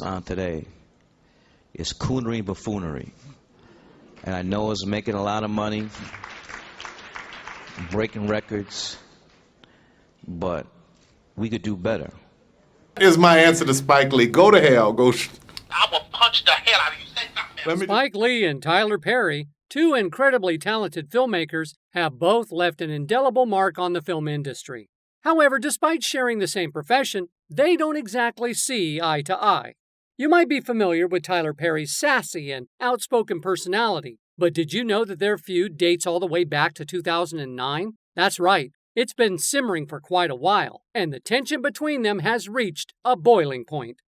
On today is coonery and buffoonery, and I know it's making a lot of money, breaking records, but we could do better. Is my answer to Spike Lee. Go to hell. I will punch the hell out of you. Say something. Spike Lee and Tyler Perry, two incredibly talented filmmakers, have both left an indelible mark on the film industry. However, despite sharing the same profession, they don't exactly see eye to eye. You might be familiar with Tyler Perry's sassy and outspoken personality, but did you know that their feud dates all the way back to 2009? That's right, it's been simmering for quite a while, and the tension between them has reached a boiling point.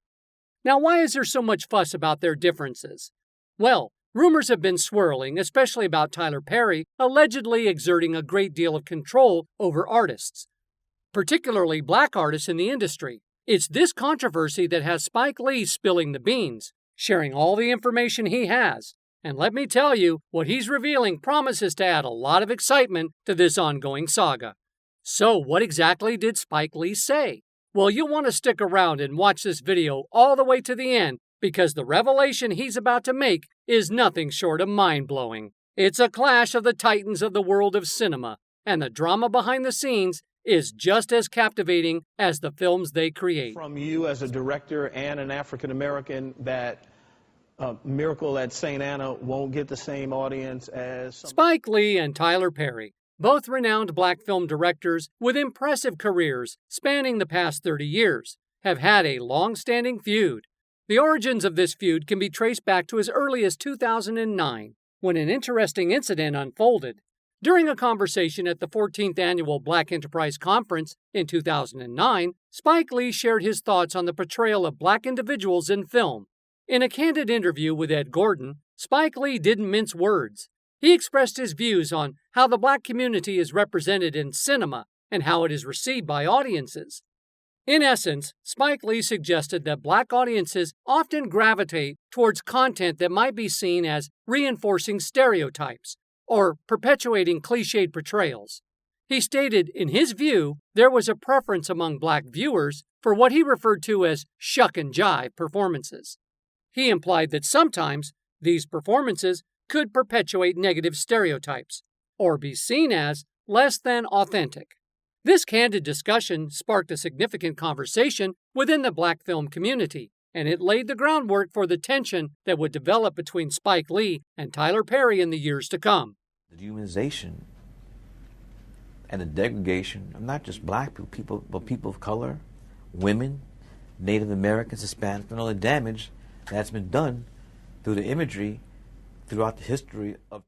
Now, why is there so much fuss about their differences? Well, rumors have been swirling, especially about Tyler Perry allegedly exerting a great deal of control over artists, particularly black artists in the industry. It's this controversy that has Spike Lee spilling the beans, sharing all the information he has. And let me tell you, what he's revealing promises to add a lot of excitement to this ongoing saga. So what exactly did Spike Lee say? Well, you'll want to stick around and watch this video all the way to the end, because the revelation he's about to make is nothing short of mind-blowing. It's a clash of the titans of the world of cinema, and the drama behind the scenes is just as captivating as the films they create. From you as a director and an African American, that Miracle at St. Anna won't get the same audience as Spike Lee and Tyler Perry, both renowned black film directors with impressive careers spanning the past 30 years, have had a long-standing feud. The origins of this feud can be traced back to as early as 2009, when an interesting incident unfolded. During a conversation at the 14th Annual Black Enterprise Conference in 2009, Spike Lee shared his thoughts on the portrayal of black individuals in film. In a candid interview with Ed Gordon, Spike Lee didn't mince words. He expressed his views on how the black community is represented in cinema and how it is received by audiences. In essence, Spike Lee suggested that black audiences often gravitate towards content that might be seen as reinforcing stereotypes or perpetuating cliched portrayals. He stated, in his view, there was a preference among black viewers for what he referred to as shuck and jive performances. He implied that sometimes these performances could perpetuate negative stereotypes or be seen as less than authentic. This candid discussion sparked a significant conversation within the black film community, and it laid the groundwork for the tension that would develop between Spike Lee and Tyler Perry in the years to come. The dehumanization and the degradation of not just black people, but people of color, women, Native Americans, Hispanics, and all the damage that's been done through the imagery throughout the history of...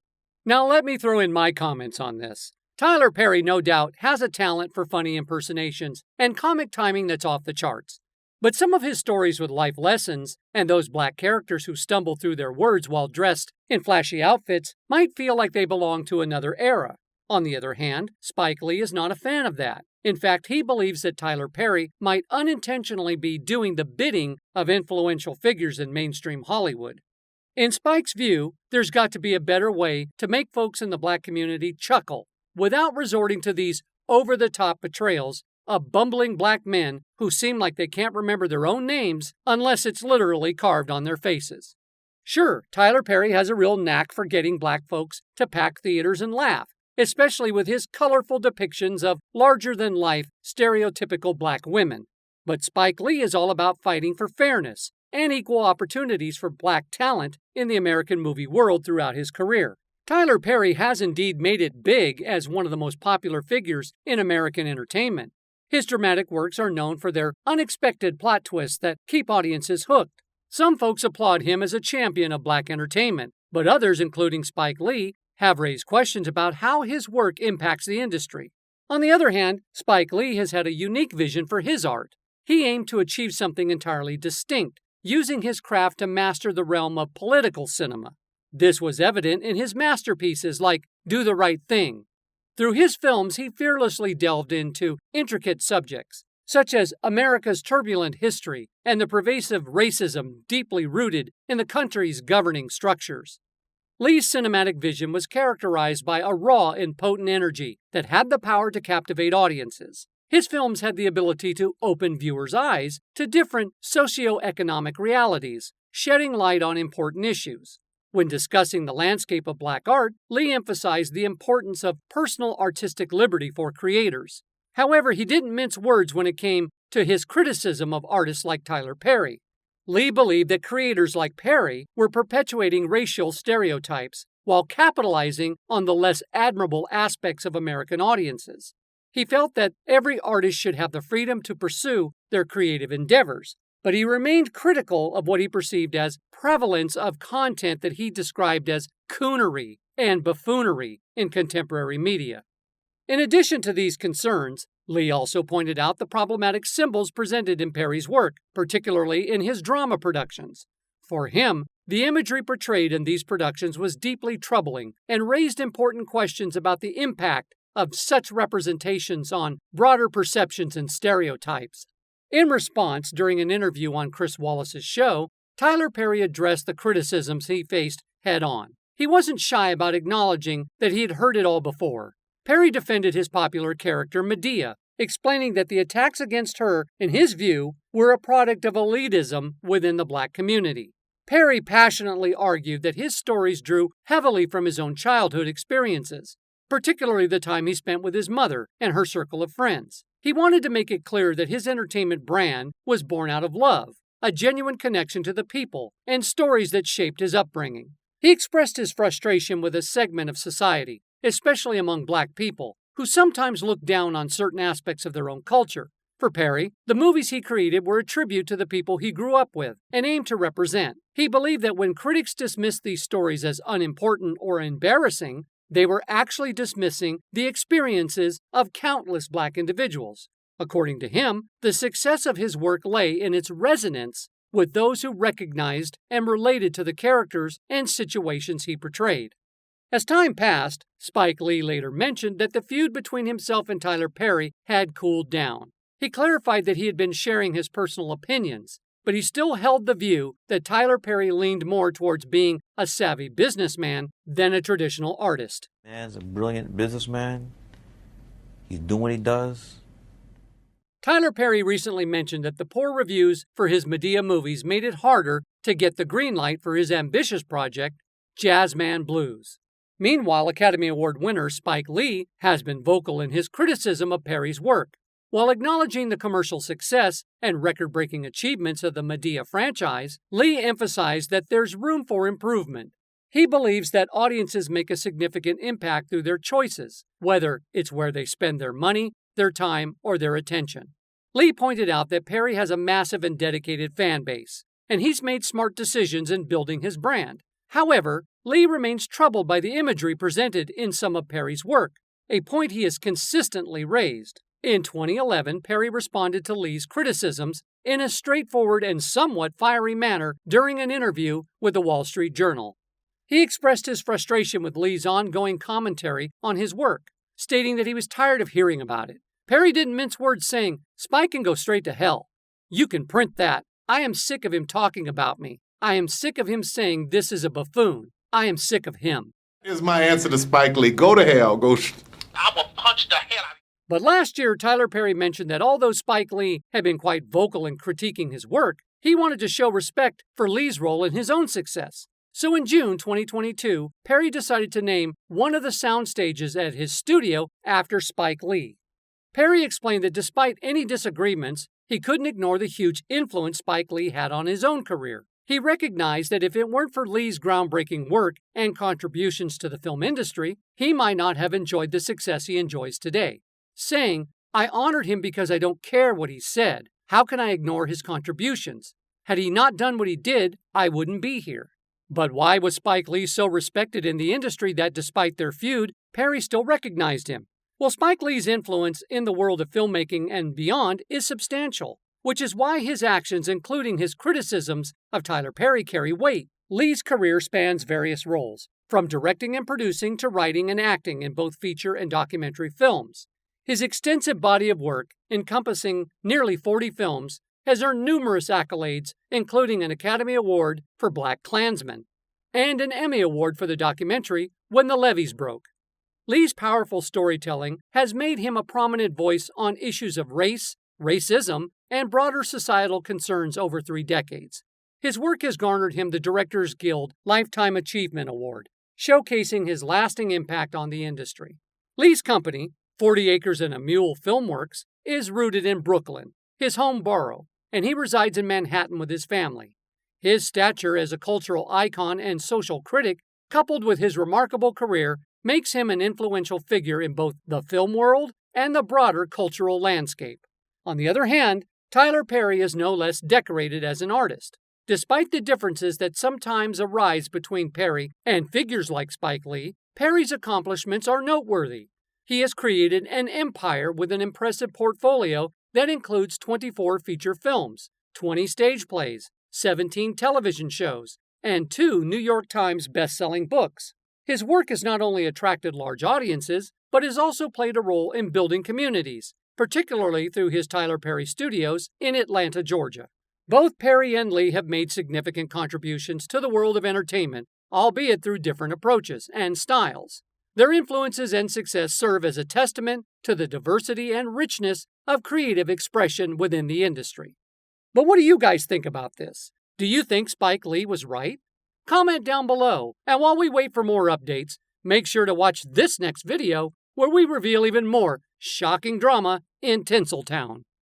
Now let me throw in my comments on this. Tyler Perry, no doubt, has a talent for funny impersonations and comic timing that's off the charts. But some of his stories with life lessons and those black characters who stumble through their words while dressed in flashy outfits might feel like they belong to another era. On the other hand, Spike Lee is not a fan of that. In fact, he believes that Tyler Perry might unintentionally be doing the bidding of influential figures in mainstream Hollywood. In Spike's view, there's got to be a better way to make folks in the black community chuckle without resorting to these over-the-top portrayals of bumbling black men who seem like they can't remember their own names unless it's literally carved on their faces. Sure, Tyler Perry has a real knack for getting black folks to pack theaters and laugh, especially with his colorful depictions of larger-than-life, stereotypical black women. But Spike Lee is all about fighting for fairness and equal opportunities for black talent in the American movie world throughout his career. Tyler Perry has indeed made it big as one of the most popular figures in American entertainment. His dramatic works are known for their unexpected plot twists that keep audiences hooked. Some folks applaud him as a champion of black entertainment, but others, including Spike Lee, have raised questions about how his work impacts the industry. On the other hand, Spike Lee has had a unique vision for his art. He aimed to achieve something entirely distinct, using his craft to master the realm of political cinema. This was evident in his masterpieces like Do the Right Thing. Through his films, he fearlessly delved into intricate subjects, such as America's turbulent history and the pervasive racism deeply rooted in the country's governing structures. Lee's cinematic vision was characterized by a raw and potent energy that had the power to captivate audiences. His films had the ability to open viewers' eyes to different socio-economic realities, shedding light on important issues. When discussing the landscape of black art, Lee emphasized the importance of personal artistic liberty for creators. However, he didn't mince words when it came to his criticism of artists like Tyler Perry. Lee believed that creators like Perry were perpetuating racial stereotypes while capitalizing on the less admirable aspects of American audiences. He felt that every artist should have the freedom to pursue their creative endeavors, but he remained critical of what he perceived as prevalence of content that he described as coonery and buffoonery in contemporary media. In addition to these concerns, Lee also pointed out the problematic symbols presented in Perry's work, particularly in his drama productions. For him, the imagery portrayed in these productions was deeply troubling and raised important questions about the impact of such representations on broader perceptions and stereotypes. In response, during an interview on Chris Wallace's show, Tyler Perry addressed the criticisms he faced head-on. He wasn't shy about acknowledging that he had heard it all before. Perry defended his popular character Medea, explaining that the attacks against her, in his view, were a product of elitism within the black community. Perry passionately argued that his stories drew heavily from his own childhood experiences, particularly the time he spent with his mother and her circle of friends. He wanted to make it clear that his entertainment brand was born out of love, a genuine connection to the people, and stories that shaped his upbringing. He expressed his frustration with a segment of society, especially among black people, who sometimes look down on certain aspects of their own culture. For Perry, the movies he created were a tribute to the people he grew up with and aimed to represent. He believed that when critics dismissed these stories as unimportant or embarrassing, they were actually dismissing the experiences of countless black individuals. According to him, the success of his work lay in its resonance with those who recognized and related to the characters and situations he portrayed. As time passed, Spike Lee later mentioned that the feud between himself and Tyler Perry had cooled down. He clarified that he had been sharing his personal opinions, but he still held the view that Tyler Perry leaned more towards being a savvy businessman than a traditional artist. Man's a brilliant businessman. He's doing what he does. Tyler Perry recently mentioned that the poor reviews for his Medea movies made it harder to get the green light for his ambitious project, Jazzman Blues. Meanwhile, Academy Award winner Spike Lee has been vocal in his criticism of Perry's work. While acknowledging the commercial success and record-breaking achievements of the Medea franchise, Lee emphasized that there's room for improvement. He believes that audiences make a significant impact through their choices, whether it's where they spend their money, their time, or their attention. Lee pointed out that Perry has a massive and dedicated fan base, and he's made smart decisions in building his brand. However, Lee remains troubled by the imagery presented in some of Perry's work, a point he has consistently raised. In 2011, Perry responded to Lee's criticisms in a straightforward and somewhat fiery manner during an interview with the Wall Street Journal. He expressed his frustration with Lee's ongoing commentary on his work, stating that he was tired of hearing about it. Perry didn't mince words, saying, "Spike can go straight to hell. You can print that. I am sick of him talking about me. I am sick of him saying this is a buffoon. I am sick of him." Here's my answer to Spike Lee. Go to hell. I will punch the hell out of you. But last year, Tyler Perry mentioned that although Spike Lee had been quite vocal in critiquing his work, he wanted to show respect for Lee's role in his own success. So in June 2022, Perry decided to name one of the sound stages at his studio after Spike Lee. Perry explained that despite any disagreements, he couldn't ignore the huge influence Spike Lee had on his own career. He recognized that if it weren't for Lee's groundbreaking work and contributions to the film industry, he might not have enjoyed the success he enjoys today, saying, "I honored him because I don't care what he said. How can I ignore his contributions? Had he not done what he did, I wouldn't be here." But why was Spike Lee so respected in the industry that despite their feud, Perry still recognized him? Well, Spike Lee's influence in the world of filmmaking and beyond is substantial, which is why his actions, including his criticisms of Tyler Perry, carry weight. Lee's career spans various roles, from directing and producing to writing and acting in both feature and documentary films. His extensive body of work, encompassing nearly 40 films, has earned numerous accolades, including an Academy Award for Black Klansman and an Emmy Award for the documentary When the Levees Broke. Lee's powerful storytelling has made him a prominent voice on issues of race, racism, and broader societal concerns over 3 decades. His work has garnered him the Directors Guild Lifetime Achievement Award, showcasing his lasting impact on the industry. Lee's company, 40 Acres and a Mule Filmworks, is rooted in Brooklyn, his home borough, and he resides in Manhattan with his family. His stature as a cultural icon and social critic, coupled with his remarkable career, makes him an influential figure in both the film world and the broader cultural landscape. On the other hand, Tyler Perry is no less decorated as an artist. Despite the differences that sometimes arise between Perry and figures like Spike Lee, Perry's accomplishments are noteworthy. He has created an empire with an impressive portfolio that includes 24 feature films, 20 stage plays, 17 television shows, and 2 New York Times best-selling books. His work has not only attracted large audiences, but has also played a role in building communities, particularly through his Tyler Perry Studios in Atlanta, Georgia. Both Perry and Lee have made significant contributions to the world of entertainment, albeit through different approaches and styles. Their influences and success serve as a testament to the diversity and richness of creative expression within the industry. But what do you guys think about this? Do you think Spike Lee was right? Comment down below, and while we wait for more updates, make sure to watch this next video where we reveal even more shocking drama in Tinseltown.